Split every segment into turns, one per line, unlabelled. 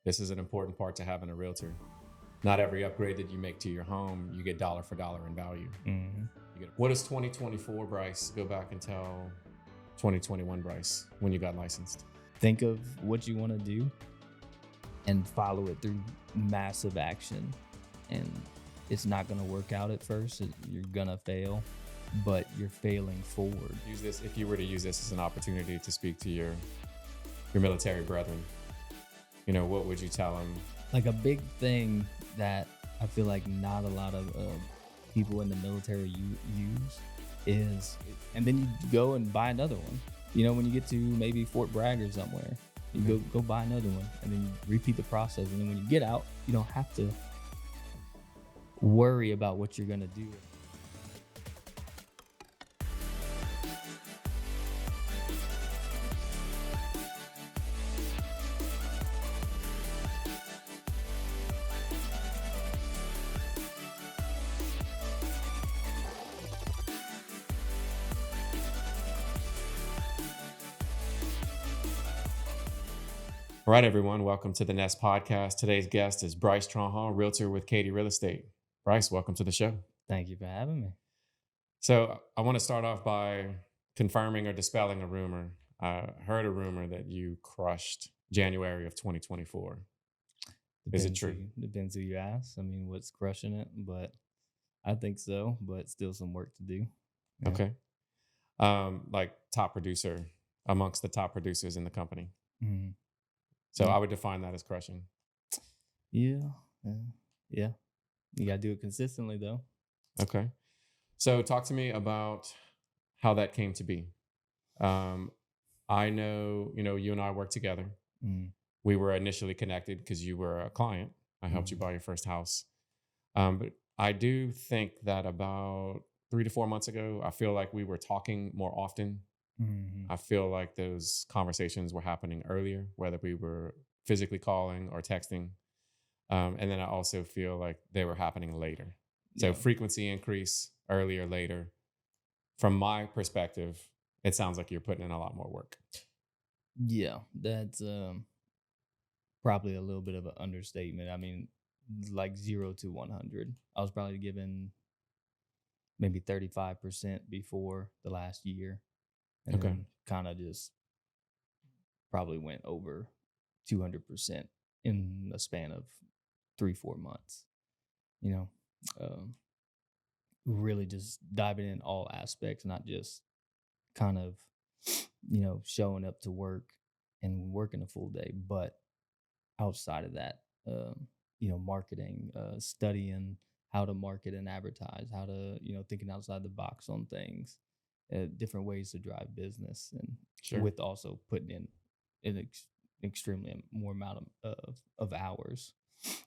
This is an important part to having a realtor. Not every upgrade that you make to your home, you get dollar for dollar in value. What does 2024 Brice go back and tell 2021 Brice when you got licensed?
Think of what you want to do and follow it through massive action. And it's not going to work out at first. You're going to fail, but you're failing forward.
Use this, if you were to use this as an opportunity to speak to your military brethren, what would you tell them?
Like a big thing that I feel like not a lot of people in the military use is, and then you go and buy another one. When you get to maybe Fort Bragg or somewhere, you go buy another one, and then you repeat the process. And then when you get out, you don't have to worry about what you're gonna do.
All right, everyone. Welcome to the Nest Podcast. Today's guest is Brice Trahan, realtor with Keaty Real Estate. Brice, welcome to the show.
Thank you for having me.
So I want to start off by confirming or dispelling a rumor. I heard a rumor that you crushed January of 2024. Is it true?
Depends who you ask. I mean, what's crushing it? But I think so, but still some work to do.
Yeah. Okay. Like top producer amongst the top producers in the company.
Mm-hmm.
So I would define that as crushing.
Yeah. You got to do it consistently, though.
Okay. So talk to me about how that came to be. I know, you and I worked together.
Mm.
We were initially connected because you were a client. I helped you buy your first house. But I do think that about 3 to 4 months ago, I feel like we were talking more often.
Mm-hmm.
I feel like those conversations were happening earlier, whether we were physically calling or texting. And then I also feel like they were happening later. So frequency increase, earlier, later. From my perspective, it sounds like you're putting in a lot more work.
Yeah, that's probably a little bit of an understatement. I mean, like 0 to 100. I was probably given maybe 35% before the last year. And then kind of just probably went over 200% in a span of 3-4 months. Really just diving in all aspects, not just kind of, showing up to work and working a full day, but outside of that, marketing, studying how to market and advertise, how to, thinking outside the box on things. Different ways to drive business, and with also putting in an extremely more amount of hours.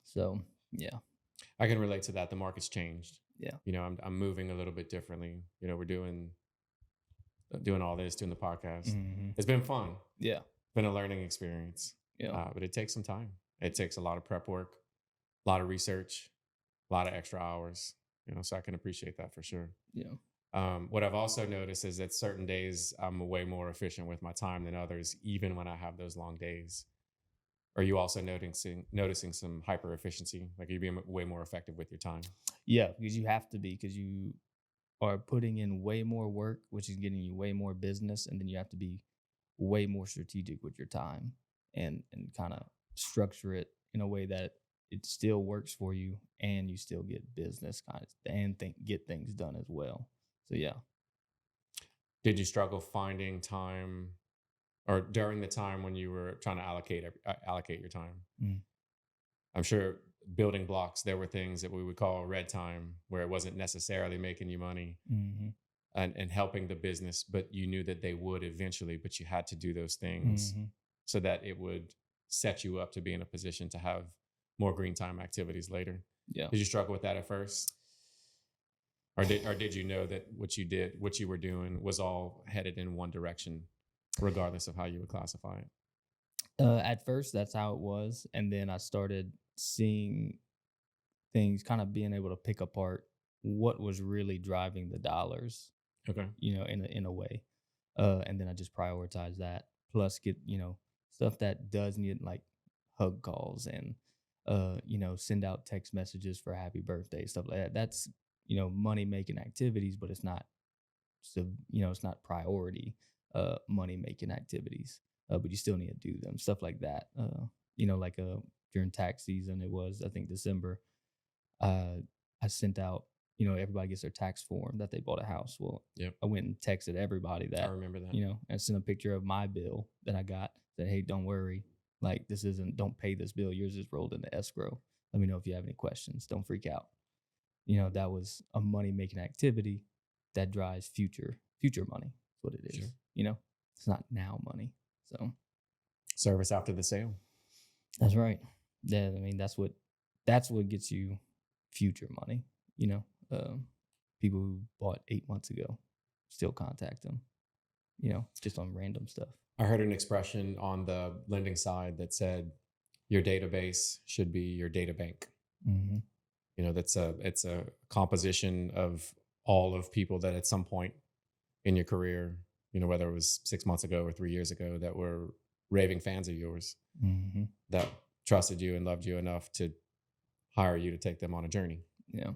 So
I can relate to that. The market's changed.
Yeah,
I'm moving a little bit differently. We're doing all this, doing the podcast.
Mm-hmm.
It's been fun.
Yeah,
been a learning experience. But it takes some time. It takes a lot of prep work, a lot of research, a lot of extra hours. So I can appreciate that for sure.
Yeah.
What I've also noticed is that certain days I'm way more efficient with my time than others, even when I have those long days. Are you also noticing some hyper efficiency? Like you're being way more effective with your time?
Yeah, because you have to be, because you are putting in way more work, which is getting you way more business. And then you have to be way more strategic with your time and kind of structure it in a way that it still works for you and you still get business and get things done as well. So, yeah.
Did you struggle finding time, or during the time when you were trying to allocate your time?
Mm.
I'm sure building blocks, there were things that we would call red time, where it wasn't necessarily making you money and helping the business, but you knew that they would eventually, but you had to do those things so that it would set you up to be in a position to have more green time activities later.
Yeah.
Did you struggle with that at first? Or did you know that what you were doing was all headed in one direction, regardless of how you would classify it?
At first, that's how it was. And then I started seeing things, kind of being able to pick apart what was really driving the dollars.
Okay.
In a way. And then I just prioritize that. Plus get, stuff that does need like hug calls and send out text messages for happy birthday, stuff like that. That's, money making activities, but it's not, so, it's not priority money making activities. But you still need to do them, stuff like that. Like during tax season, it was, I think, December. uh, I sent out, everybody gets their tax form that they bought a house. Well,
Yep.
I went and texted everybody
I
that,
remember that.
and sent a picture of my bill that I got. Said, hey, don't worry. Like, don't pay this bill. Yours is rolled into escrow. Let me know if you have any questions. Don't freak out. That was a money making activity that drives future money. That's what it is.
Sure.
It's not now money. So
Service after the sale.
that's right. Yeah, I mean that's what gets you future money. People who bought 8 months ago still contact them. Just on random stuff.
I heard an expression on the lending side that said your database should be your data bank.
Mm-hmm.
It's a composition of all of people that at some point in your career, whether it was 6 months ago or 3 years ago, that were raving fans of yours,
Mm-hmm.
that trusted you and loved you enough to hire you to take them on a journey.
Yeah.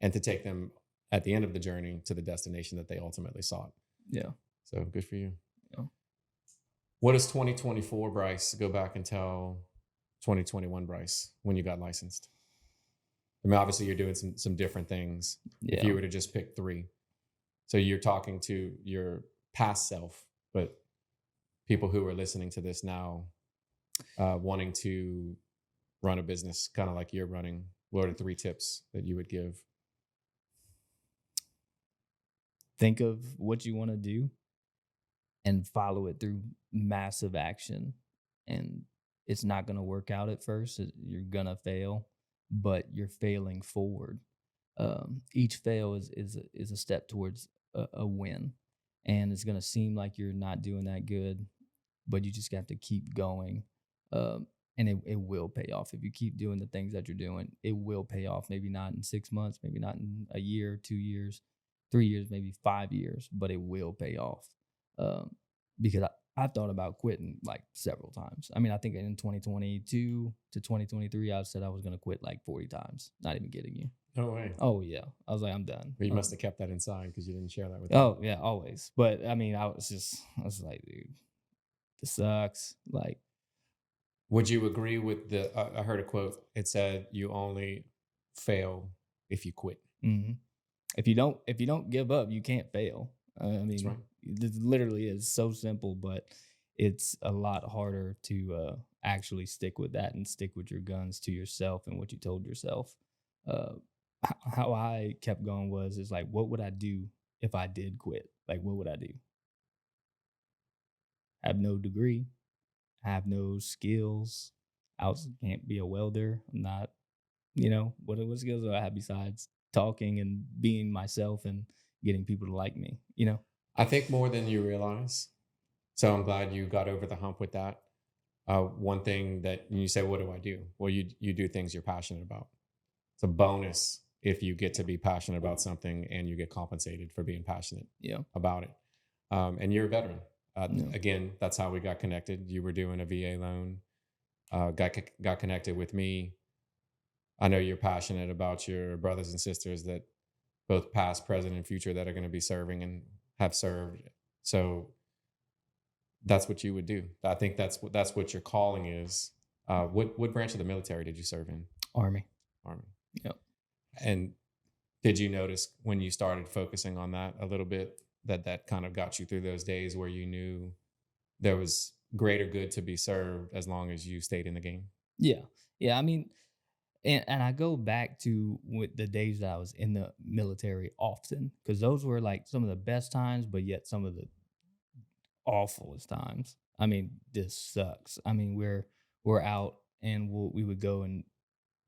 And to take them at the end of the journey to the destination that they ultimately sought.
Yeah.
So good for you.
Yeah.
What does 2024 Brice go back and tell 2021 Brice when you got licensed? I mean, obviously you're doing some different things.
Yeah.
If you were to just pick three. So you're talking to your past self, but people who are listening to this now, wanting to run a business kind of like you're running, what are 3 tips that you would give?
Think of what you want to do and follow it through massive action. And it's not going to work out at first. You're going to fail, but you're failing forward. Each fail is a step towards a win. And it's going to seem like you're not doing that good, but you just got to keep going. And it will pay off. If you keep doing the things that you're doing, it will pay off. Maybe not in 6 months, maybe not in a year, 2 years, 3 years, maybe 5 years, but it will pay off. Because I've thought about quitting like several times. I mean, I think in 2022 to 2023, I said I was going to quit like 40 times. Not even kidding you.
No way.
Oh, yeah. I was like, I'm done.
But you must have kept that inside because you didn't share that with
Oh, yeah, always. But I mean, I was like, dude, this sucks. Like,
would you agree with I heard a quote. It said, you only fail if you quit.
mm-hmm. If you don't give up, you can't fail. I mean,
That's right.
It literally is so simple, but it's a lot harder to actually stick with that and stick with your guns to yourself and what you told yourself. How I kept going is like, what would I do if I did quit? Like, what would I do? Have no degree, have no skills. Can't be a welder. I'm not, what skills do I have besides talking and being myself and getting people to like me,
I think more than you realize. So I'm glad you got over the hump with that. One thing that you say, what do I do? Well, you do things you're passionate about. It's a bonus if you get to be passionate about something and you get compensated for being passionate about it. And you're a veteran. Again, that's how we got connected. You were doing a VA loan, got connected with me. I know you're passionate about your brothers and sisters that both past, present, and future that are going to be serving and have served. So that's what you would do. I think that's what your calling is. What branch of the military did you serve in?
Army.
Yep. And did you notice when you started focusing on that a little bit that kind of got you through those days where you knew there was greater good to be served as long as you stayed in the game?
Yeah. I mean, and I go back to with the days that I was in the military often, because those were like some of the best times, but yet some of the awfulest times. I mean, this sucks. I mean, we're out and we would go and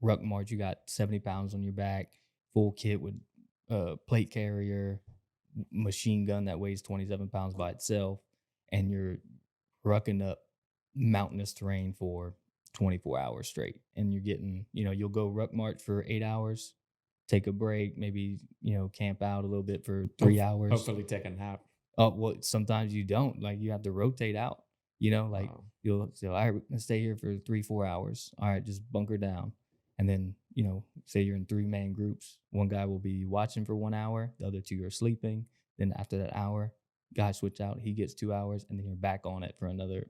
ruck march. You got 70 pounds on your back, full kit with plate carrier, machine gun that weighs 27 pounds by itself, and you're rucking up mountainous terrain for 24 hours straight. And you're getting, you'll go ruck march for 8 hours, take a break, maybe, camp out a little bit for 3 hours.
Hopefully take a nap.
Oh, well, sometimes you don't. Like, you have to rotate out. Like
Wow.
you'll say, all right, we're gonna stay here for 3-4 hours. All right, just bunker down. And then, say you're in 3 main groups. One guy will be watching for 1 hour, the other 2 are sleeping. Then after that hour, guy switch out, he gets 2 hours, and then you're back on it for another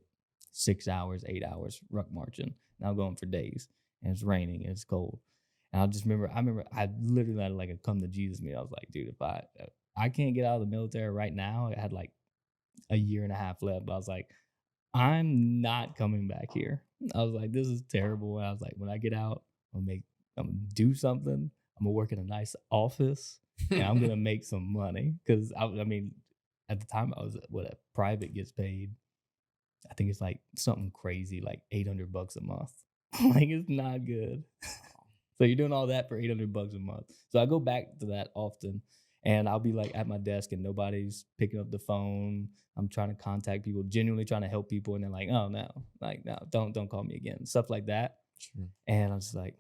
6 hours, 8 hours, ruck marching. Now going for days. And it's raining and it's cold. And I remember I literally had like a come to Jesus meeting. I was like, dude, if I can't get out of the military right now, I had like a year and a half left. But I was like, I'm not coming back here. I was like, this is terrible. And I was like, when I get out, I'm gonna do something. I'm gonna work in a nice office and I'm gonna make some money. Cause I mean, at the time I was what a private gets paid. I think it's like something crazy, like $800 a month. Like it's not good. So you're doing all that for $800 a month. So I go back to that often, and I'll be like at my desk, and nobody's picking up the phone. I'm trying to contact people, genuinely trying to help people, and they're like, "Oh no, like no, don't call me again." Stuff like that.
Sure.
And I'm just like,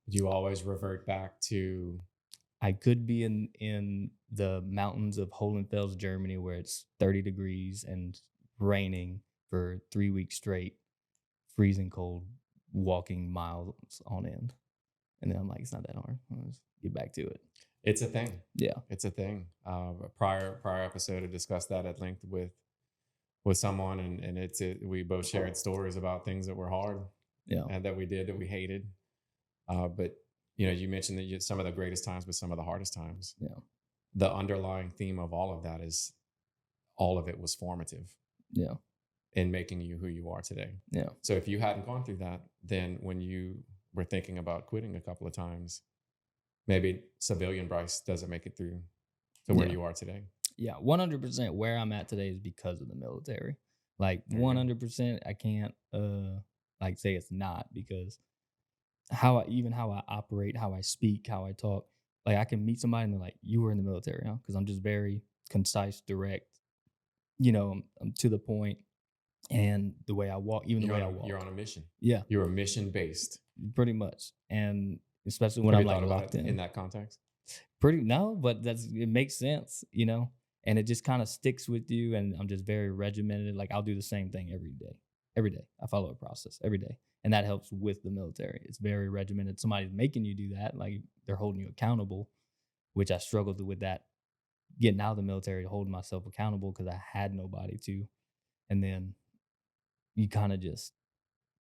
You always revert back to
I could be in the mountains of Hohenfels, Germany, where it's 30 degrees and raining for 3 weeks straight, freezing cold, walking miles on end. And then I'm like, it's not that hard. Let's get back to it.
it's a thing.
Yeah.
It's a thing. A prior episode I discussed that at length with someone, and we both shared stories about things that were hard
Yeah.
and that we did that we hated. But you mentioned that some of the greatest times, but some of the hardest times.
Yeah.
The underlying theme of all of that is all of it was formative
Yeah.
in making you who you are today.
Yeah.
So if you hadn't gone through that, then when you were thinking about quitting a couple of times, maybe civilian Brice doesn't make it through to where
Yeah.
you are today.
Yeah. 100% where I'm at today is because of the military. Like
There you go.
100%, I can't like say it's not, because how I operate, how I speak, how I talk. Like I can meet somebody and they're like, "You were in the military, huh?" Because I'm just very concise, direct. I'm to the point, and the way I walk, even the way I walk.
You're on a mission.
Yeah,
You're a mission based.
pretty much, and especially when
Have
I'm
you
like
thought about
locked
it in
in.
that context?
Pretty no, but it makes sense. And it just kind of sticks with you. And I'm just very regimented. Like I'll do the same thing every day. Every day. I follow a process every day. And that helps with the military. It's very regimented. Somebody's making you do that. Like they're holding you accountable, which I struggled with that getting out of the military, holding myself accountable because I had nobody to. And then you kind of just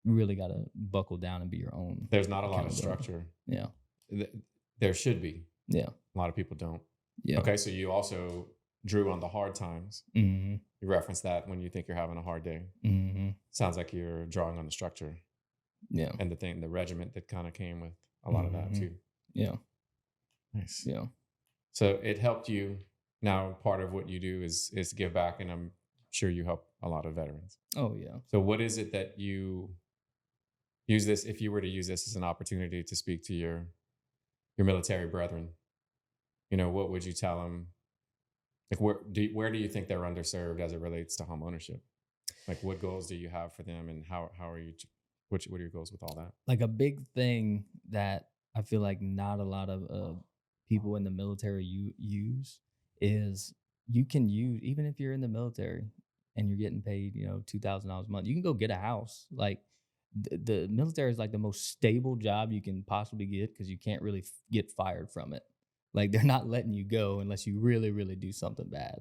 really got to buckle down and be your own.
There's not a lot of
accountability.
structure.
Yeah.
There should be.
Yeah.
A lot of people don't.
Yeah.
Okay, so you also drew on the hard times.
Mm-hmm.
You reference that when you think you're having a hard day.
Mm-hmm.
Sounds like you're drawing on the structure
Yeah.
and the regiment that kind of came with a lot of that too.
Yeah.
Nice.
Yeah.
So it helped you. Now, part of what you do is give back, and I'm sure you help a lot of veterans.
Oh yeah.
So what is it that you use this, if you were to use this as an opportunity to speak to your military brethren, what would you tell them? Like where do you think they're underserved as it relates to home ownership? Like what goals do you have for them, and how are you, what are your goals with all that?
Like a big thing that I feel like not a lot of people in the military use is you can use, even if you're in the military and you're getting paid, $2,000 a month, you can go get a house. Like the military is like the most stable job you can possibly get because you can't really get fired from it. Like they're not letting you go unless you really, really do something bad.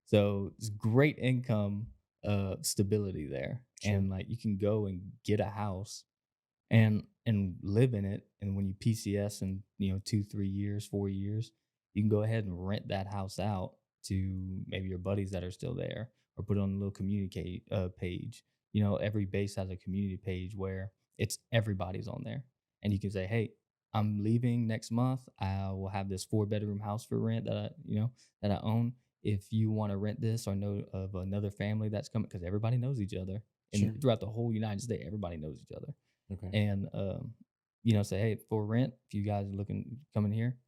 So it's great income, stability there.
Sure.
And like you can go and get a house and live in it. And when you PCS in 2, 3 years, 4 years, you can go ahead and rent that house out to maybe your buddies that are still there, or put it on a little community page. Every base has a community page where it's everybody's on there, and you can say, "Hey, I'm leaving next month. I will have this 4-bedroom house for rent that I own. If you want to rent this or know of another family that's coming," because everybody knows each other, and
Sure.
throughout the whole United States, everybody knows each other.
Okay.
And say, "Hey, for rent, if you guys are coming here,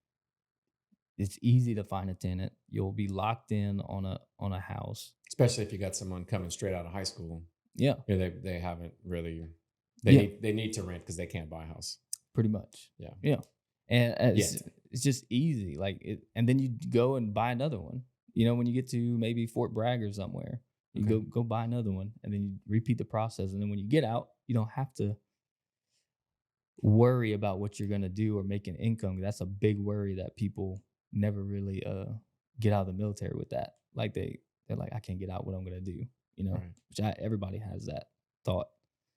it's easy to find a tenant. You'll be locked in on a house."
Especially if you got someone coming straight out of high school.
Yeah,
They haven't really,
Yeah.
they need to rent because they can't buy a house.
pretty much.
Yeah.
Yeah, and
Yes.
it's just easy. Like and then you go and buy another one. When you get to maybe Fort Bragg or somewhere, You go buy another one, and then you repeat the process. And then when you get out, you don't have to worry about what you're gonna do or making income. That's a big worry that people never really get out of the military with that. Like they're like, I can't get out, what I'm gonna do,
Right.
which everybody has that thought,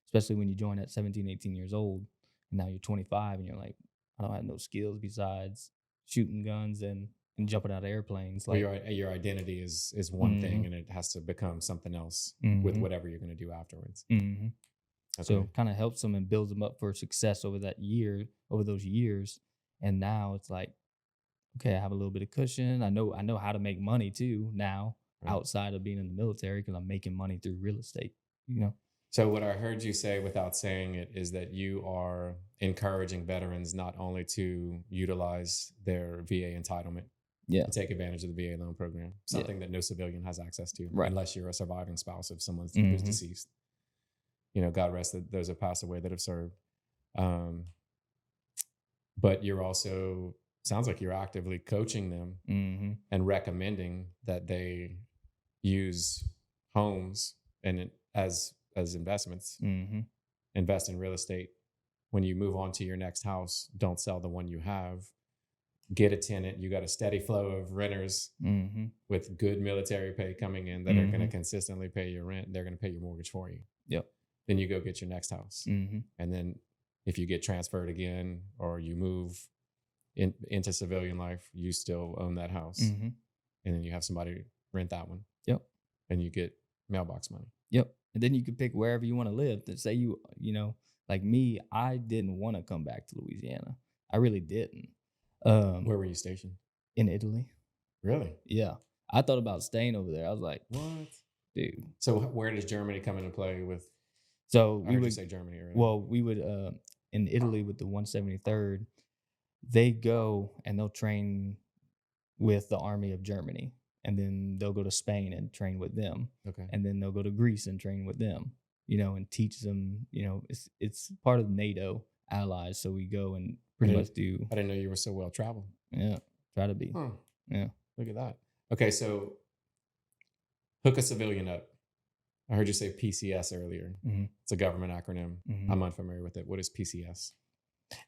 especially when you join at 17, 18 years old, and now you're 25 and you're like, I don't have no skills besides shooting guns and jumping out of airplanes.
Well,
Like,
your identity is one thing, and it has to become something else with whatever you're going to do afterwards.
Mm-hmm.
Okay.
So kind of helps them and builds them up for success over those years. And now it's like, okay, I have a little bit of cushion. I know how to make money too now,
Right.
outside of being in the military, because I'm making money through real estate.
So what I heard you say without saying it is that you are encouraging veterans not only to utilize their VA entitlement,
Yeah.
to take advantage of the VA loan program, something that no civilian has access to,
Right.
unless you're a surviving spouse of someone who's
Mhm.
deceased. God rest those have passed away that have served. But you're also, sounds like you're actively coaching them
Mm-hmm.
and recommending that they use homes and as investments,
Mm-hmm.
invest in real estate. When you move on to your next house, don't sell the one you have. Get a tenant. You got a steady flow of renters
Mm-hmm.
with good military pay coming in that are going to consistently pay your rent. They're going to pay your mortgage for you.
Yep.
Then you go get your next house.
Mm-hmm.
And then if you get transferred again or you move into civilian life, you still own that house.
Mm-hmm.
And then you have somebody rent that one.
Yep.
And you get mailbox money.
Yep. And then you can pick wherever you want to live. To say like me, I didn't want to come back to Louisiana. I really didn't.
Where were you stationed?
In Italy.
Really?
Yeah. I thought about staying over there. I was like,
what?
Dude.
So where does Germany come into play with?
So
we would say Germany, right?
Well, we would in Italy with the 173rd, they go and they'll train with the Army of Germany. And then they'll go to Spain and train with them.
Okay.
And then they'll go to Greece and train with them, and teach them, it's part of NATO allies. So we go and pretty much do.
I didn't know you were so well traveled.
Yeah. Try to be.
Huh.
Yeah.
Look at that. Okay. So hook a civilian up. I heard you say PCS earlier.
Mm-hmm.
It's a government acronym.
Mm-hmm.
I'm unfamiliar with it. What is PCS?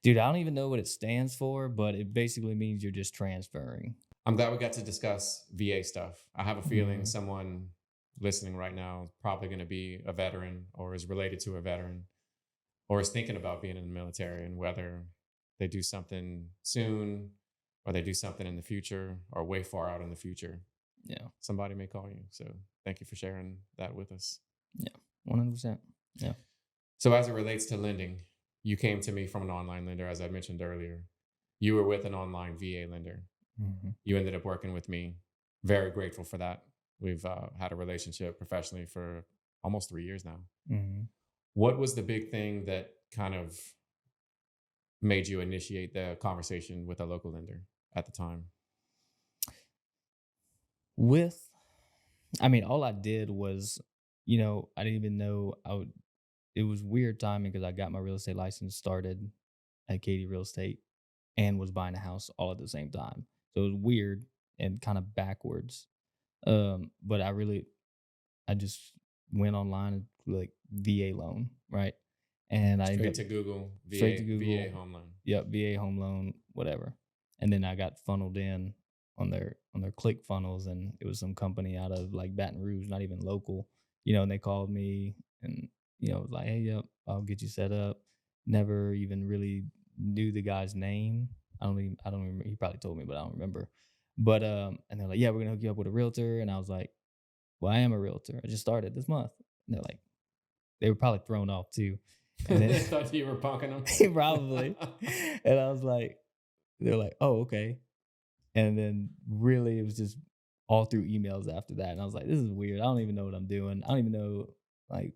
Dude, I don't even know what it stands for, but it basically means you're just transferring.
I'm glad we got to discuss VA stuff. I have a feeling someone listening right now is probably going to be a veteran or is related to a veteran or is thinking about being in the military, and whether they do something soon or they do something in the future or way far out in the future.
Yeah.
Somebody may call you. So thank you for sharing that with us.
Yeah. 100%. Yeah.
So as it relates to lending, you came to me from an online lender, as I mentioned earlier. You were with an online VA lender.
Mm-hmm.
You ended up working with me. Very grateful for that. We've had a relationship professionally for almost 3 years now.
Mm-hmm.
What was the big thing that kind of made you initiate the conversation with a local lender at the time?
All I did was, I didn't even know it was weird timing because I got my real estate license started at Keaty Real Estate and was buying a house all at the same time. So it was weird and kind of backwards. But I just went online and like VA loan, right? And I
straight to Google, VA home loan.
Yep, VA home loan, whatever. And then I got funneled in on their click funnels, and it was some company out of like Baton Rouge, not even local, and they called me and was like, hey, yep, I'll get you set up. Never even really knew the guy's name. I don't remember. He probably told me, but I don't remember. But and they're like, yeah, we're gonna hook you up with a realtor. And I was like, well, I am a realtor. I just started this month. And they're like, they were probably thrown off too. And then,
they thought you were punking them.
Probably. And I was like, they're like, oh, okay. And then really it was just all through emails after that. And I was like, this is weird. I don't even know what I'm doing. I don't even know like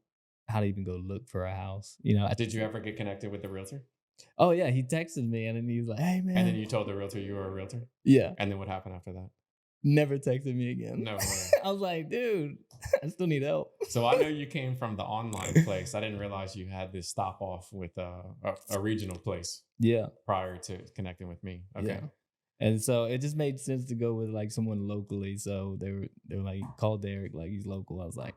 how to even go look for a house.
Did you ever get connected with the realtor?
Oh yeah, he texted me and then he was like, hey man.
And then you told the realtor you were a realtor?
Yeah.
And then what happened after that?
Never texted me again.
No way.
I was like, dude, I still need help.
So I know you came from the online place. I didn't realize you had this stop off with a regional place.
Yeah.
Prior to connecting with me. Okay.
Yeah. And so it just made sense to go with like someone locally. So they were like, call Derek, like he's local. I was like,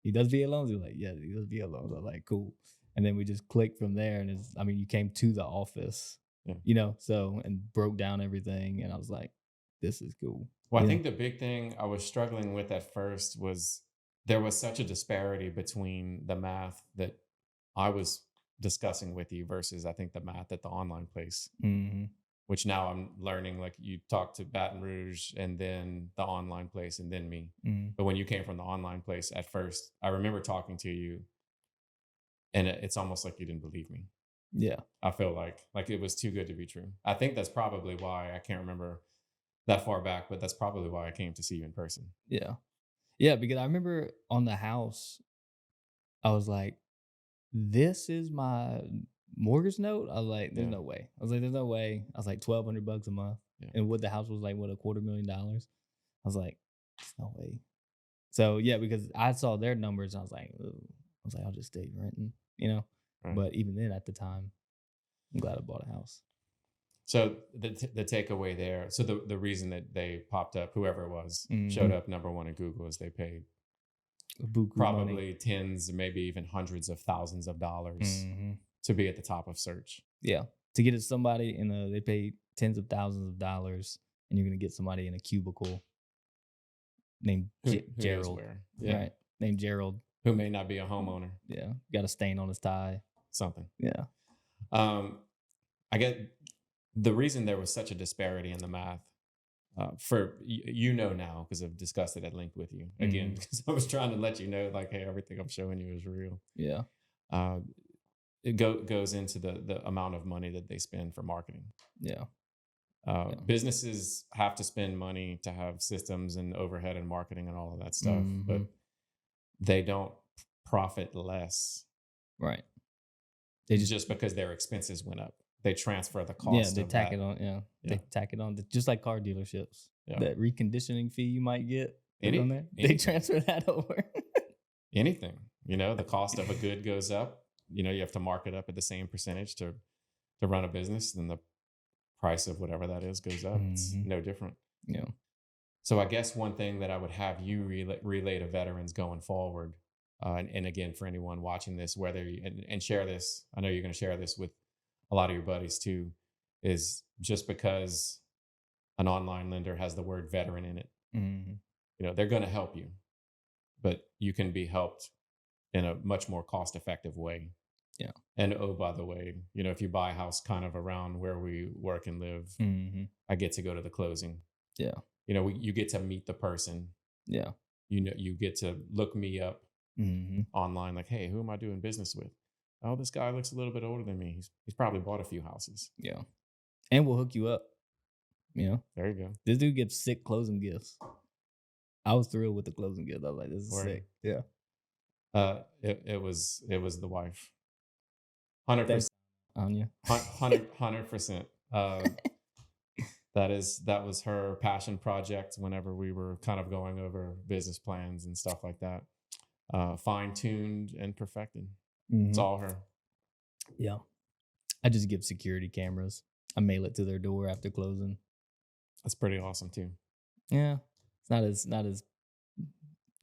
he does VA loans? They're like, yeah, he does VA loans. I was like, cool. And then we just clicked from there. And I mean, you came to the office,
Yeah.
so and broke down everything. And I was like, this is cool.
Well, I think the big thing I was struggling with at first was there was such a disparity between the math that I was discussing with you versus I think the math at the online place, which now I'm learning. Like you talked to Baton Rouge and then the online place and then me. But when you came from the online place at first, I remember talking to you and it's almost like you didn't believe me.
Yeah.
I feel like it was too good to be true. I think that's probably why I can't remember that far back, but that's probably why I came to see you in person.
Yeah. Yeah. Because I remember on the house, I was like, this is my mortgage note. I was like, there's no way. I was like, there's no way. I was like, $1,200 a month.
Yeah.
And what the house was like, what, $250,000? I was like, there's no way. So yeah, because I saw their numbers, and I was like, I'll just stay renting,
Right.
But even then, at the time, I'm glad I bought a house.
So the takeaway there, so the reason that they popped up, whoever it was, showed up number one in Google is they paid probably
money.
tens, maybe even hundreds of thousands of dollars to be at the top of search.
Yeah, to get at somebody they paid tens of thousands of dollars, and you're gonna get somebody in a cubicle named Gerald. Right, named Gerald,
who may not be a homeowner.
Yeah, got a stain on his tie.
Something.
Yeah.
I get the reason there was such a disparity in the math for now because I've discussed it at length with you again because I was trying to let you know like, hey, everything I'm showing you is real.
Yeah.
It goes into the amount of money that they spend for marketing.
Yeah.
Businesses have to spend money to have systems and overhead and marketing and all of that stuff, but they don't profit less.
Right.
They just because their expenses went up. They transfer the cost.
Yeah, they tack it on. Yeah, they tack it on. Just like car dealerships. Yeah. That reconditioning fee you might get on there, they transfer that over.
Anything, the cost of a good goes up. You have to mark it up at the same percentage to run a business. Then the price of whatever that is goes up. It's no different.
Yeah.
So I guess one thing that I would have you relay to veterans going forward, and again for anyone watching this, whether and share this, I know you're going to share this with a lot of your buddies too, is just because an online lender has the word veteran in it, they're going to help you, but you can be helped in a much more cost-effective way.
Yeah.
And oh, by the way, if you buy a house kind of around where we work and live, I get to go to the closing.
Yeah.
You get to meet the person.
Yeah.
You get to look me up online, like, hey, who am I doing business with? Oh, this guy looks a little bit older than me. He's probably bought a few houses.
Yeah. And we'll hook you up.
There you go.
This dude gives sick closing gifts. I was thrilled with the closing gift. I was like, this is sick. Yeah.
It was the wife. 100%.
Anya.
100%. That was her passion project whenever we were kind of going over business plans and stuff like that. Fine-tuned and perfected. It's all her.
Yeah. I just give security cameras. I mail it to their door after closing.
That's pretty awesome too.
Yeah. It's not as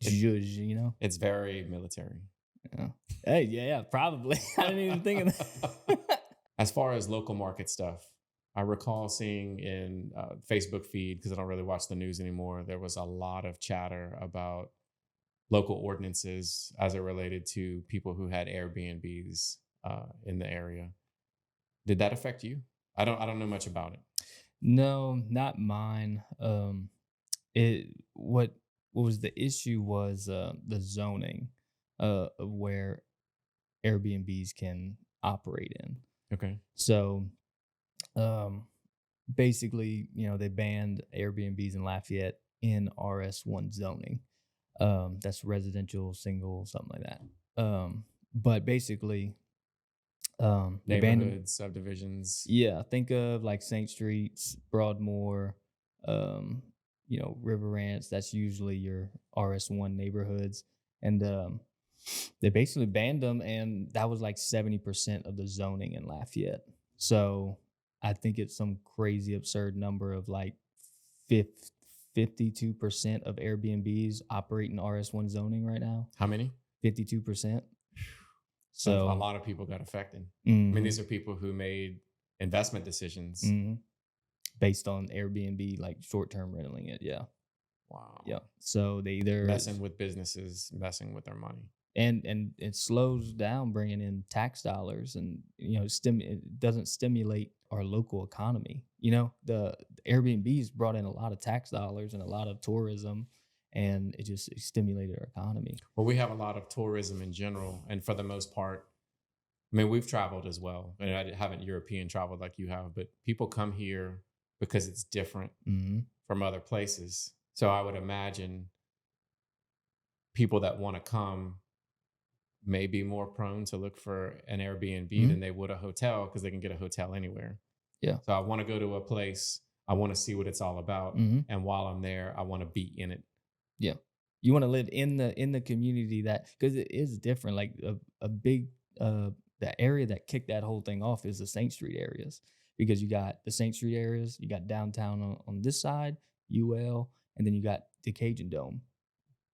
zhuzh,
It's very military.
Yeah. Hey, yeah, probably. I didn't even think of that.
As far as local market stuff, I recall seeing in Facebook feed, because I don't really watch the news anymore, there was a lot of chatter about local ordinances as it related to people who had Airbnbs in the area. Did that affect you? I don't know much about it.
No, not mine. What was the issue was the zoning of where Airbnbs can operate in.
Okay.
So basically, they banned Airbnbs in Lafayette in RS1 zoning. That's residential, single, something like that. But basically,
neighborhoods, subdivisions.
Yeah, think of like St. Streets, Broadmoor, River Ranch. That's usually your RS1 neighborhoods, and they basically banned them, and that was like 70% of the zoning in Lafayette. So I think it's some crazy absurd number of like 52% of Airbnbs operate in RS1 zoning right now.
How many?
52%.
So a
So,
lot of people got affected. I mean,
mhm,
these are people who made investment decisions.
mhm, based on Airbnb, like short term renting it. Yeah.
Wow.
Yeah. So they either
Messing with businesses, messing with their money.
and it slows down bringing in tax dollars, and it doesn't stimulate our local economy. The Airbnbs brought in a lot of tax dollars and a lot of tourism, and it stimulated our economy.
Well, we have a lot of tourism in general, and for the most part, I mean, we've traveled as well, and I haven't European traveled like you have, but people come here because it's different
Hmm.
from other places. So I would imagine people that want to come may be more prone to look for an Airbnb
Hmm.
than they would a hotel because they can get a hotel anywhere.
Yeah.
So I want to go to a place, I want to see what it's all about,
Hmm.
and while I'm there, I want to be in it.
Yeah. You want to live in the community, that because it is different. Like a big the area that kicked that whole thing off is the Saint Street areas, because you got the Saint Street areas, you got downtown on this side, UL, and then you got the Cajun Dome.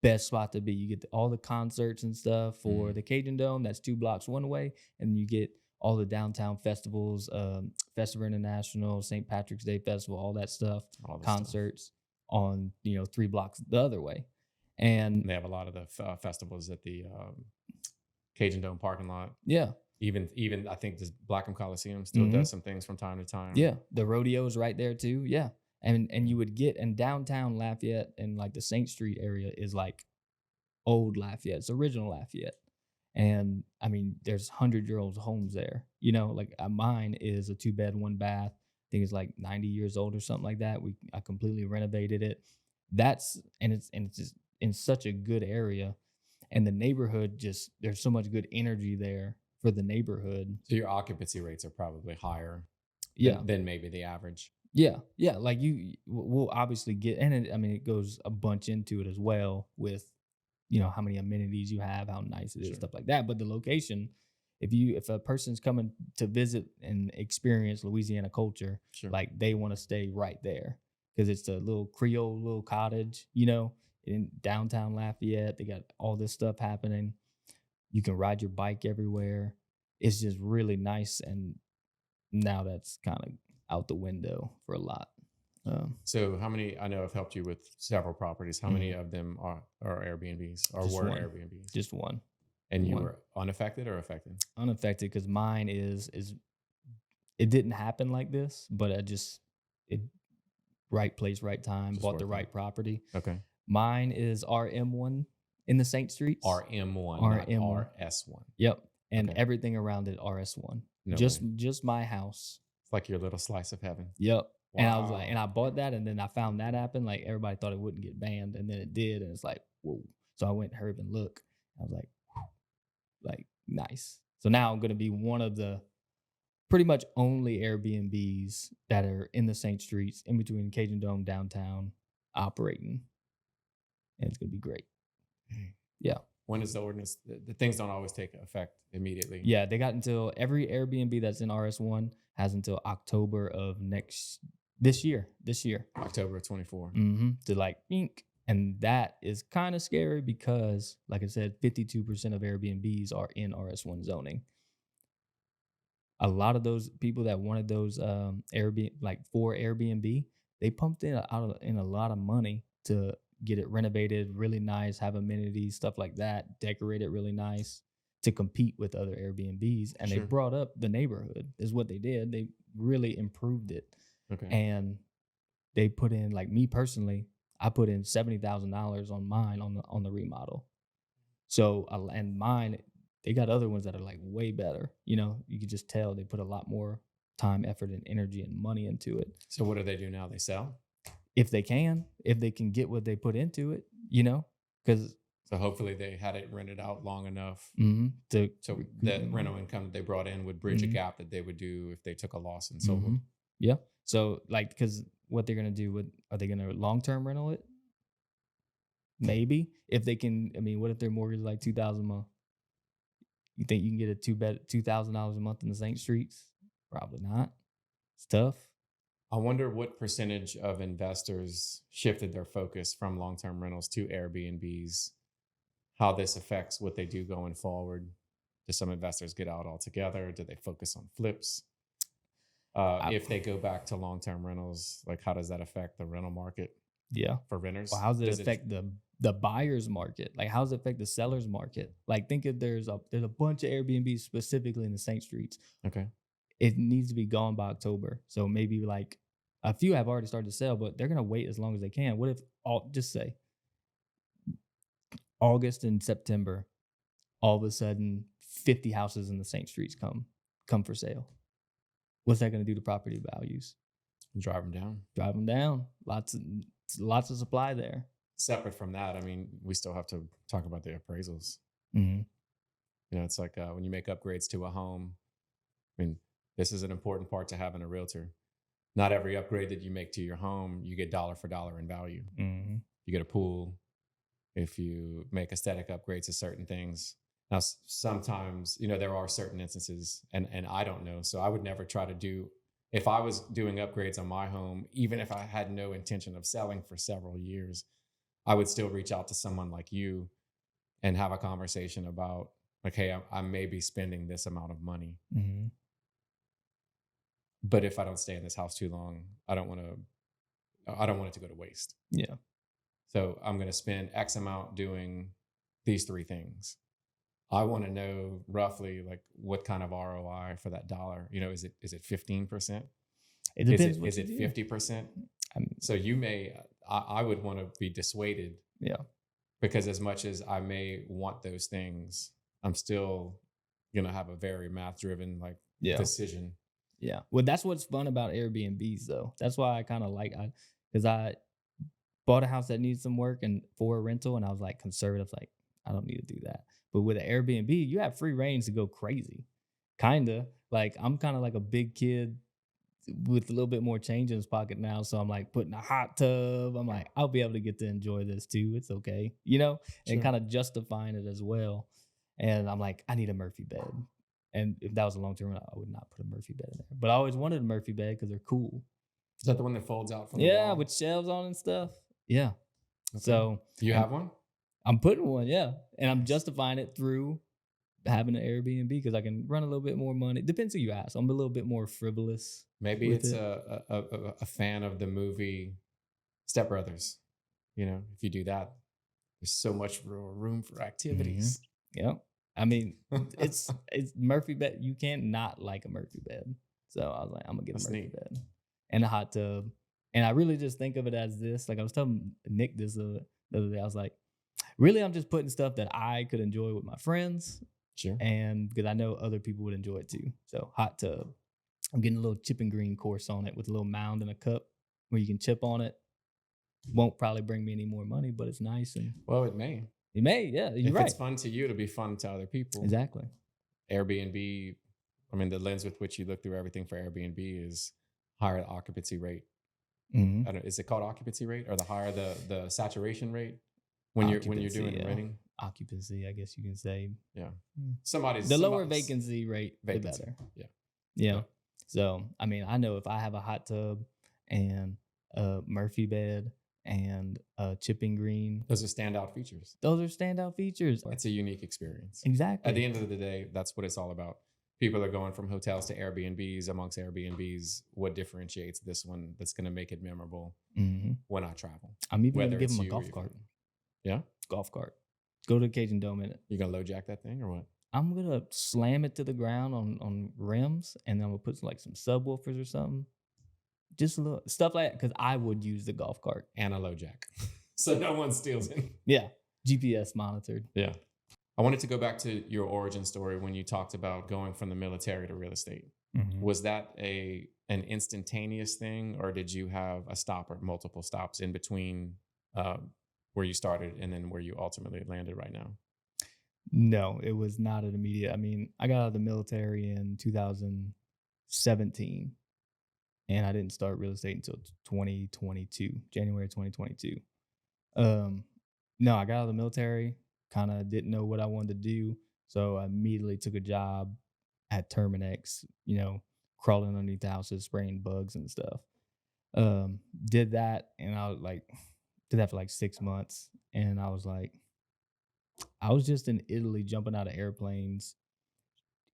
Best spot to be. You get all the concerts and stuff for
Mm,
the Cajun Dome. That's 2 blocks one way, and you get all the downtown festivals, Festival International, St. Patrick's Day Festival, all that stuff,
all this stuff.
concerts on 3 blocks the other way. And
And they have a lot of the festivals at the Cajun Dome parking lot.
yeah,
Even I think the Blackham Coliseum still
hmm,
does some things from time to time.
yeah, the rodeo is right there too. Yeah, and
Yeah.
you would get in downtown Lafayette, and like the Saint Street area is like old Lafayette, it's original Lafayette. And I mean, there's 100-year-old homes there. Like mine is a 2-bed, 1 bath. I think it's like 90 years old or something like that. I completely renovated it. It's just in such a good area, and the neighborhood, just there's so much good energy there for the neighborhood.
So your occupancy rates are probably higher
Yeah,
than maybe the average.
yeah, yeah. Like we'll obviously get, and I mean, it goes a bunch into it as well with how many amenities you have, how nice it is,
Sure.
stuff like that. But the location, if a person's coming to visit and experience Louisiana culture,
Sure.
like they want to stay right there, because it's a little Creole little cottage, in downtown Lafayette. They got all this stuff happening. You can ride your bike everywhere. It's just really nice, and now that's kind of out the window for a lot.
So how many? I know I've helped you with several properties. How many
Mhm.
of them are Airbnbs or
Just
were
one,
Airbnbs?
just one,
And you
one
were unaffected or affected?
unaffected, because mine is it didn't happen like this, but it right place, right time,
Just
bought the
worked out.
right property.
Okay.
Mine is RM1 in the Saint Streets.
RM1, not
RM1.
RS1.
Yep. And
Okay.
everything around it RS1.
No
Just
way.
just my house.
It's like your little slice of heaven.
Yep. And I was like, and
Wow.
I bought that, and then I found that happened. Like everybody thought it wouldn't get banned, and then it did, and it's like, whoa. So I went herb and look. I was like, nice. So now I'm gonna be one of the pretty much only Airbnbs that are in the Saint Streets, in between Cajun Dome downtown, operating, and it's gonna be great. Yeah,
When is the ordinance? The things don't always take effect immediately.
yeah. They got until every Airbnb that's in RS1 has until October of this year.
October of 24.
To like ink, and that is kind of scary because, like I said, 52% of Airbnbs are in RS1 zoning. A lot of those people that wanted those Airbnb, like for Airbnb, they pumped in a lot of money to get it renovated really nice, have amenities, stuff like that, decorate it really nice to compete with other Airbnbs. And they
Sure.
brought up the neighborhood is what they did. They really improved it.
Okay.
And they put in, like me personally, I put in $70,000 on mine on the remodel. So and mine, they got other ones that are like way better. You could just tell they put a lot more time, effort, and energy and money into it.
So what do they do now? They sell?
If they can get what they put into it, because
So hopefully they had it rented out long enough
to
so the rental income that they brought in would bridge a gap that they would do if they took a loss and sold them.
Yeah. So like, because what they're gonna do are they gonna long-term rental it? Maybe, if they can. I mean, what if their mortgage is like $2,000 a month? You think you can get a $2,000 a month in the Saint Streets? Probably not. It's tough.
I wonder what percentage of investors shifted their focus from long-term rentals to Airbnbs, how this affects what they do going forward. Do some investors get out altogether? Do they focus on flips?
I,
If they go back to long-term rentals, like how does that affect the rental market
yeah.
for
Well,
renters?
how does it
Does it
affect the buyer's market? Like, how does it affect the seller's market? Like, think if there's a bunch of Airbnbs specifically in the St. Streets.
okay?
It needs to be gone by October. So maybe like a few have already started to sell, but they're gonna wait as long as they can. What if just say August and September, all of a sudden 50 houses in the St. Streets come for sale? What's that gonna do to property values?
Drive them down.
Drive them down. Lots of supply there.
Separate from that, I mean, we still have to talk about the appraisals.
Mm-hmm.
You know, it's like when you make upgrades to a home. I mean, this is an important part to having a realtor. Not every upgrade that you make to your home, you get dollar for dollar in value.
Mm-hmm.
You get a pool. If you make aesthetic upgrades to certain things. Now, sometimes, you know, there are certain instances, and I don't know. So I would never try to do, if I was doing upgrades on my home, even if I had no intention of selling for several years, I would still reach out to someone like you and have a conversation about, like, hey, I may be spending this amount of money.
Mm-hmm.
But if I don't stay in this house too long, I don't want it to go to waste.
Yeah.
So I'm going to spend X amount doing these three things. I want to know roughly like what kind of ROI for that dollar. You know, is it 15%?
It depends.
Is it 50%? So you may, I would want to be dissuaded.
Yeah.
Because as much as I may want those things, I'm still going to have a very math driven like decision.
Yeah. Well, that's what's fun about Airbnbs though. That's why I kind of like, because I bought a house that needs some work and for a rental, and I was like conservative, like I don't need to do that. But with an Airbnb, you have free reign to go crazy. Kinda like I'm kind of like a big kid with a little bit more change in his pocket now. So I'm like putting a hot tub. I'm like, I'll be able to get to enjoy this too. It's okay, you know, and kind of justifying it as well. And I'm like, I need a Murphy bed. And if that was a long term, I would not put a Murphy bed in there. But I always wanted a Murphy bed because they're cool.
Is that the one that folds out from the wall?
With shelves on and stuff. Yeah. Okay. So
you have one?
I'm putting one, yeah. And I'm justifying it through having an Airbnb because I can run a little bit more money. Depends who you ask. I'm a little bit more frivolous.
Maybe it's a fan of the movie Step Brothers. You know, if you do that, there's so much room for activities.
Mm-hmm. Yeah. I mean, it's Murphy bed. You can't not like a Murphy bed. So I was like, I'm gonna get a Murphy bed and a hot tub. And I really just think of it as this. Like I was telling Nick this the other day. I was like, really, I'm just putting stuff that I could enjoy with my friends.
Sure.
And because I know other people would enjoy it too. So hot tub. I'm getting a little chip and green course on it with a little mound and a cup where you can chip on it. Won't probably bring me any more money, but it's nice. And
well, it may.
It may, yeah. You're right.
If it's fun to you, it'll be fun to other people.
Exactly.
Airbnb, I mean, the lens with which you look through everything for Airbnb is higher occupancy rate. Mm-hmm. I don't, is it called occupancy rate or the higher the saturation rate when you're doing renting?
Occupancy, I guess you can say.
Yeah.
The lower vacancy rate, the better. Yeah. So, I mean, I know if I have a hot tub and a Murphy bed and a chipping green.
Those are standout features.
It's
a unique experience.
Exactly.
At the end of the day, that's what it's all about. People are going from hotels to Airbnbs. Amongst Airbnbs, what differentiates this one that's going to make it memorable when I travel?
I'm even going to give them a golf cart.
Yeah?
Golf cart. Go to the Cajun Dome in it.
You going to low jack that thing or what?
I'm going to slam it to the ground on rims, and then I'm going to put like some subwoofers or something. Just a little stuff like that, because I would use the golf cart.
And a low jack. So no one steals it.
Yeah. GPS monitored.
Yeah. I wanted to go back to your origin story when you talked about going from the military to real estate. Mm-hmm. Was that an instantaneous thing, or did you have a stop or multiple stops in between where you started and then where you ultimately landed right now?
No, it was not an immediate. I mean, I got out of the military in 2017, and I didn't start real estate until 2022, January 2022. No, I got out of the military, kind of didn't know what I wanted to do, so I immediately took a job at Terminex, crawling underneath the houses, spraying bugs and stuff. Did that, and I was like, did that for like 6 months, and I was just in Italy, jumping out of airplanes,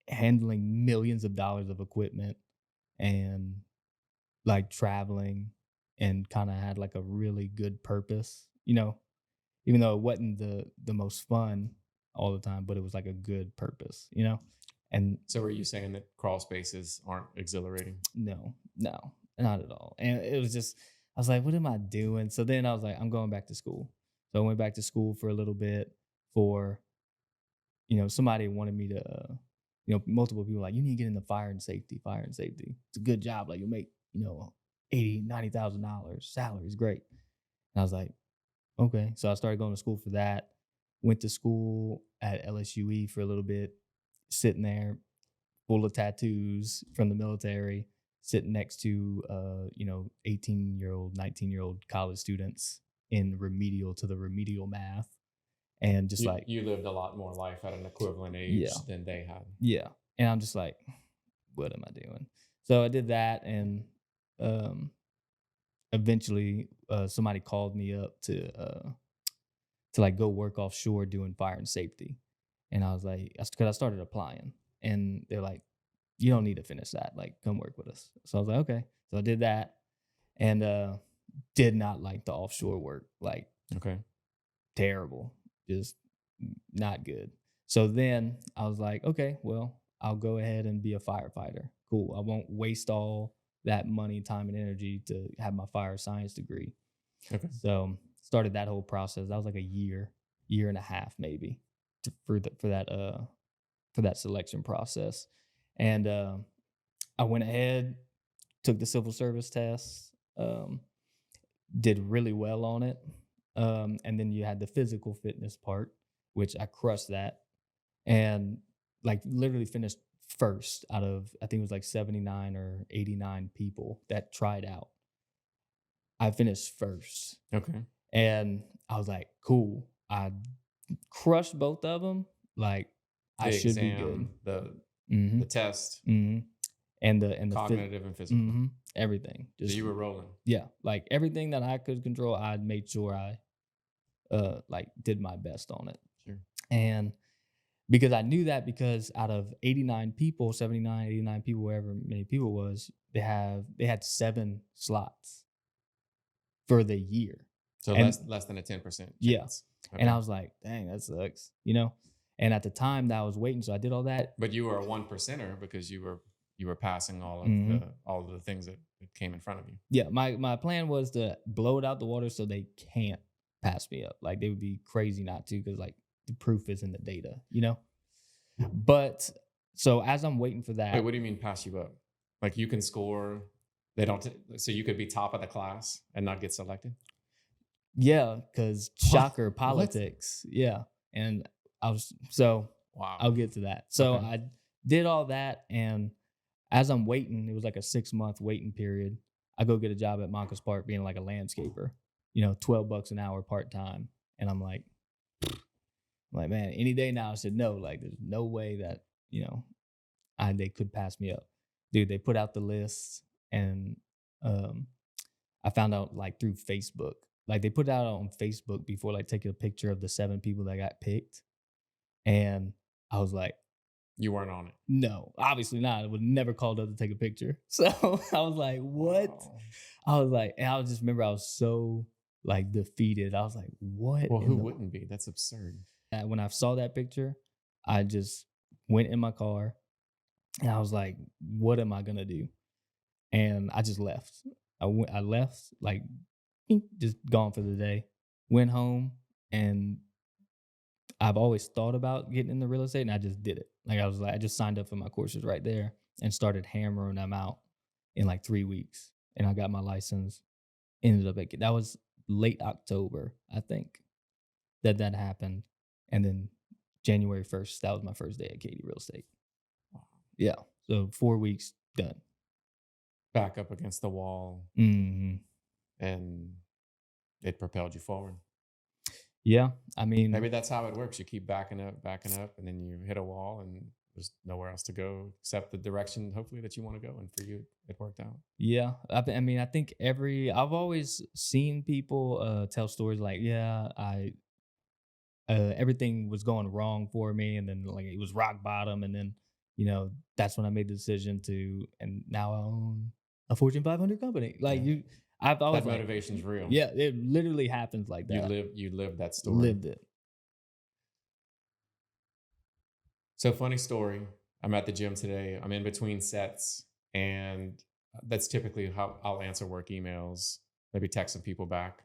handling millions of dollars of equipment, and like traveling, and kind of had like a really good purpose, even though it wasn't the most fun all the time, but it was like a good purpose. And
So are you saying that crawl spaces aren't exhilarating?
no, no, not at all. And it was just, I was like, what am I doing? So then I was like, I'm going back to school. So I went back to school for a little bit for, somebody wanted me to, multiple people like, you need to get into fire and safety, fire and safety. It's a good job. Like you'll make, $80,000, $90,000. Salary is great. And I was like, okay. So I started going to school for that. Went to school at LSUE for a little bit, sitting there full of tattoos from the military, sitting next to 18-year-old, 19-year-old college students in the remedial math. And just like,
You lived a lot more life at an equivalent age
yeah,
than they had.
yeah. And I'm just like, what am I doing? So I did that, and eventually somebody called me up to like go work offshore doing fire and safety. And I was like, because I started applying, and they're like, you don't need to finish that. Like, come work with us. So I was like, okay. So I did that, and did not like the offshore work. Like,
Okay.
terrible, just not good. So then I was like, okay, well, I'll go ahead and be a firefighter. Cool. I won't waste all that money, time, and energy to have my fire science degree.
Okay.
So started that whole process. That was like a year and a half maybe for that selection process. And I went ahead, took the civil service test, did really well on it. And then you had the physical fitness part, which I crushed that, and like literally finished first out of, I think it was like 79 or 89 people that tried out. I finished first.
Okay.
And I was like, cool. I crushed both of them. Like, I
The
should be good.
exam, the
Mm-hmm.
test,
Mm-hmm. And the
cognitive and physical.
mm-hmm. Everything.
So you were rolling.
Yeah, like everything that I could control, I made sure I like did my best on it.
Sure.
And because I knew that, because out of 89 people, 79, 89 people, wherever many people was, they had 7 slots for the year.
So
And
less than a 10% chance.
Yeah.
Okay.
And I was like, dang, that sucks, And at the time that I was waiting, so I did all that.
But you were a 1%er because you were passing all of
Mhm.
all of the things that came in front of you.
Yeah, my plan was to blow it out the water so they can't pass me up. Like, they would be crazy not to, because like the proof is in the data. But so as I'm waiting for that,
Wait, what do you mean pass you up? Like you can score, they don't, so you could be top of the class and not get selected?
yeah, because shocker politics. Yeah. And
Wow.
I'll get to that. So
Okay.
I did all that, and as I'm waiting, it was like a 6-month waiting period. I go get a job at Moncus Park being like a landscaper, $12 an hour part-time. And I'm like, man, any day now. I said, no, like there's no way that, they could pass me up. Dude, they put out the list, and I found out like through Facebook. Like, they put it out on Facebook before like taking a picture of the 7 people that got picked. And I was like,
You weren't on it.
no, obviously not. I would never called up to take a picture. So I was like, what?
Wow.
I was like, and I just remember I was so like defeated. I was like, what?
Well, who wouldn't be? That's absurd.
When I saw that picture, I just went in my car, and I was like, what am I going to do? And I just left. I left, like, just gone for the day. Went home, and I've always thought about getting into real estate, and I just did it. Like, I just signed up for my courses right there and started hammering them out in like 3 weeks. And I got my license. Ended up that was late October, I think, that happened. And then January 1st, that was my first day at Keaty Real Estate. Yeah. So 4 weeks done.
Back up against the wall,
Mm-hmm.
and it propelled you forward.
Yeah. I mean,
Maybe that's how it works. You keep backing up, and then you hit a wall, and there's nowhere else to go except the direction, hopefully, that you want to go. And for you, it worked out.
Yeah, I mean, I think I've always seen people tell stories like, yeah, I everything was going wrong for me, and then like it was rock bottom, and then that's when I made the decision to, and now I own a Fortune 500 company. Like
Yeah.
I've always
That motivation's real.
yeah, it literally happens like that.
You live that story.
Lived it.
So funny story. I'm at the gym today. I'm in between sets, and that's typically how I'll answer work emails, maybe text some people back.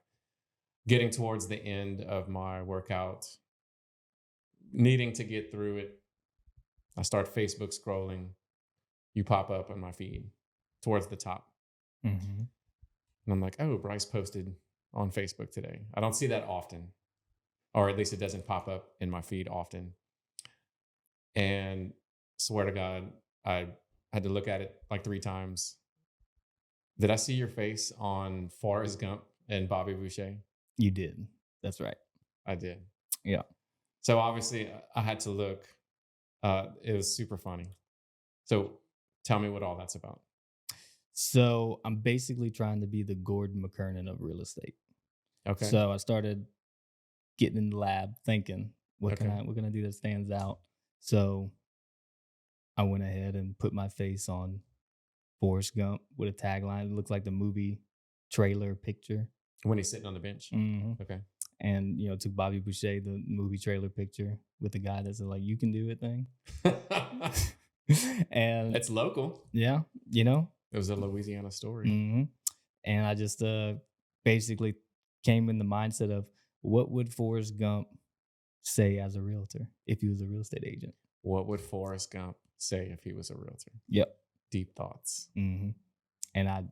Getting towards the end of my workout, needing to get through it, I start Facebook scrolling. You pop up on my feed towards the top.
Mm-hmm.
And I'm like, oh, Brice posted on Facebook today. I don't see that often, or at least it doesn't pop up in my feed often. And swear to God, I had to look at it like 3 times. Did I see your face on Forrest Gump and Bobby Boucher?
You did. That's right.
I did.
Yeah.
So obviously I had to look. It was super funny. So tell me what all that's about.
So I'm basically trying to be the Gordon McKernan of real estate.
Okay.
So I started getting in the lab thinking, what
Okay.
can I do that stands out? So I went ahead and put my face on Forrest Gump with a tagline. It looked like the movie trailer picture.
When he's sitting on the bench.
Mm-hmm.
Okay.
And took Bobby Boucher, the movie trailer picture with the guy that's like, "You can do it" thing. And
It's local.
yeah,
It was a Louisiana story.
mm-hmm. And I just basically came in the mindset of, what would Forrest Gump say as a realtor if he was a real estate agent?
What would Forrest Gump say if he was a realtor?
Yep.
Deep thoughts.
Mm-hmm. And I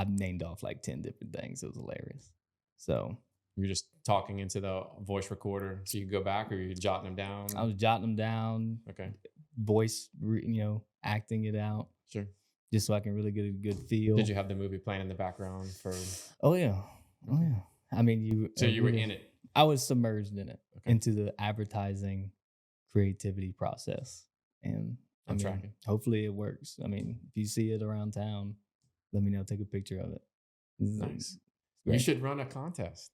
named off like 10 different things. It was hilarious. So
You're just talking into the voice recorder so you can go back, or you're jotting them down?
I was jotting them down.
Okay.
Voice, acting it out.
Sure.
Just so I can really get a good feel.
Did you have the movie playing in the background for?
Oh yeah. Oh yeah. I mean,
So you were in it.
I was submerged in it,
Okay.
into the advertising creativity process. And
I'm tracking.
hopefully it works. I mean, if you see it around town, let me know. Take a picture of it.
Nice.
Great.
You should run a contest.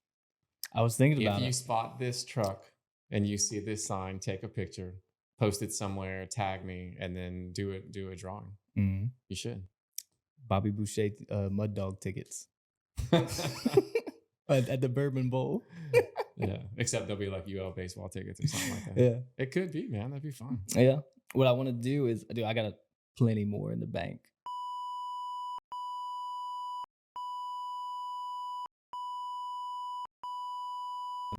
I was thinking about
If you
it.
spot this truck and you see this sign, take a picture, post it somewhere, tag me, and then do a drawing.
Mm-hmm.
You should.
Bobby Boucher mud dog tickets at the Bourbon Bowl.
Yeah, except they'll be like UL baseball tickets or something like that.
Yeah,
it could be, man. That'd be fun.
Yeah. What I want to do is, I got plenty more in the bank.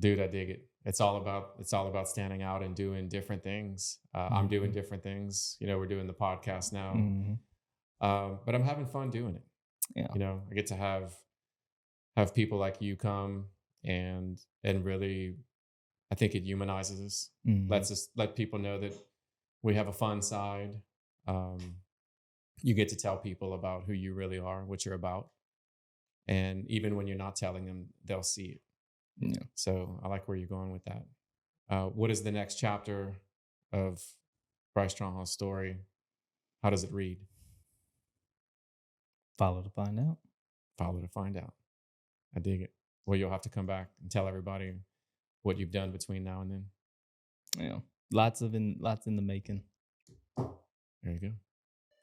Dude, I dig it. It's all about standing out and doing different things. I'm doing different things. We're doing the podcast now, but I'm having fun doing it.
Yeah.
I get to have people like you come and really, I think it humanizes us. Let people know that we have a fun side. You get to tell people about who you really are, what you're about, and even when you're not telling them, they'll see it.
Yeah.
So I like where you're going with that. What is the next chapter of Brice Trahan's story? How does it read?
Follow to find out.
Follow to find out. I dig it. Well, you'll have to come back and tell everybody what you've done between now and then.
Yeah. Lots in the making.
There you go.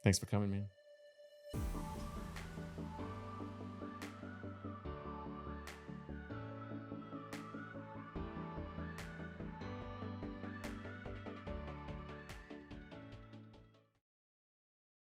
Thanks for coming, man.